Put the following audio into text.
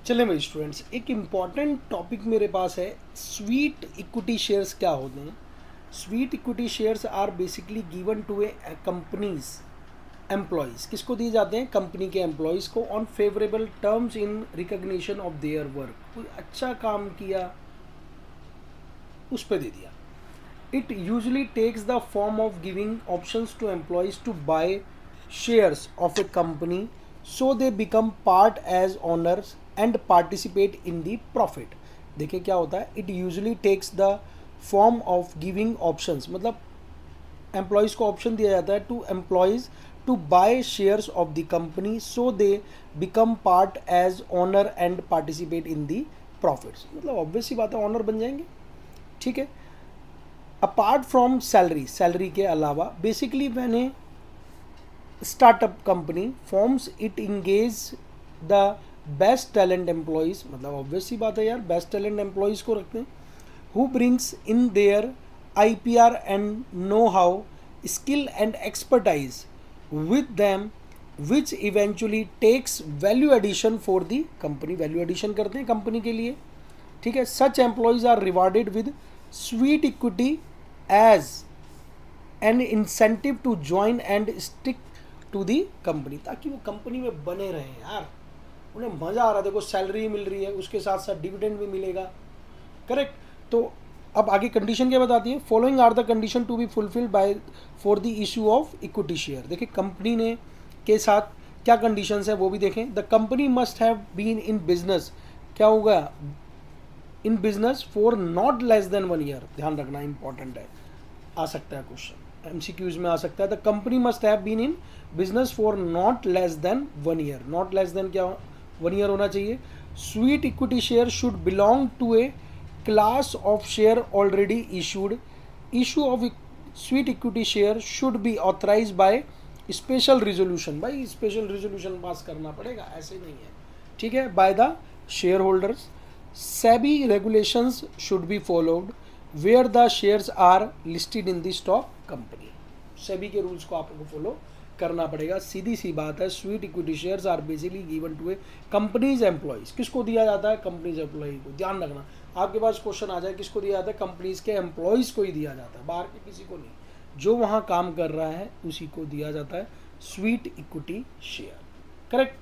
चलें भाई स्टूडेंट्स, एक इम्पॉर्टेंट टॉपिक मेरे पास है। स्वीट इक्विटी शेयर्स क्या होते हैं? Sweet equity shares are basically given to a company's employees. किसको दिए जाते हैं? कंपनी के एम्प्लॉयज़ को, on favourable terms in recognition of their work. कोई अच्छा काम किया उस पर दे दिया। It usually takes the form of giving options to employees to buy shares of a company so they become part as owners and participate in the profit। देखिए क्या होता है, it usually takes the form of giving options, मतलब employees को option दिया जाता है to employees to buy shares of the company so they become part as owner and participate in the profits. मतलब ऑब्वियस सी बात है, ओनर बन जाएंगे। ठीक है। अपार्ट फ्रॉम सैलरी, सैलरी के अलावा बेसिकली मैंने startup company forms it engage the best talent employees, मतलब ऑब्वियस सी बात है यार, बेस्ट टैलेंट एम्प्लॉयज़ को रखते हैं। Who brings in their IPR and know how, skill and expertise with them which eventually takes value addition for the company. Value addition करते हैं कंपनी के लिए। ठीक है। Such employees are rewarded with sweet equity as an incentive to join and stick to the company, ताकि वो company में बने रहें यार, उन्हें मज़ा आ रहा है। देखो सैलरी मिल रही है, उसके साथ साथ डिविडेंड भी मिलेगा। करेक्ट। तो अब आगे कंडीशन क्या बताती है? Following are the condition to be fulfilled by for the issue of equity share. देखिए कंपनी ने के साथ क्या कंडीशंस है वो भी देखें। The company must have been in business, क्या होगा, in business for not less than 1 year. ध्यान रखना, इंपॉर्टेंट है, आ सकता है क्वेश्चन, MCQs में आ सकता है। The company must have been in business for not less than 1 year. Not less than क्या, 1 ईयर होना चाहिए। Sweet equity share should belong to a class of share already issued. Issue of sweet equity share should be authorise by special resolution. भाई special resolution pass करना पड़ेगा, ऐसे नहीं है। ठीक है। By the shareholders. SEBI regulations should be followed where the shares are listed in the stock company. SEBI के rules को आपको फॉलो करना पड़ेगा। सीधी सी बात है, sweet equity shares are basically given to a company's employees. किसको दिया जाता है? कंपनीज एम्प्लॉय को। ध्यान रखना, आपके पास क्वेश्चन आ जाए किसको दिया जाता है? कंपनीज के एम्प्लॉयज को ही दिया जाता है, बाहर के किसी को नहीं। जो वहाँ काम कर रहा है उसी को दिया जाता है स्वीट इक्विटी शेयर। करेक्ट।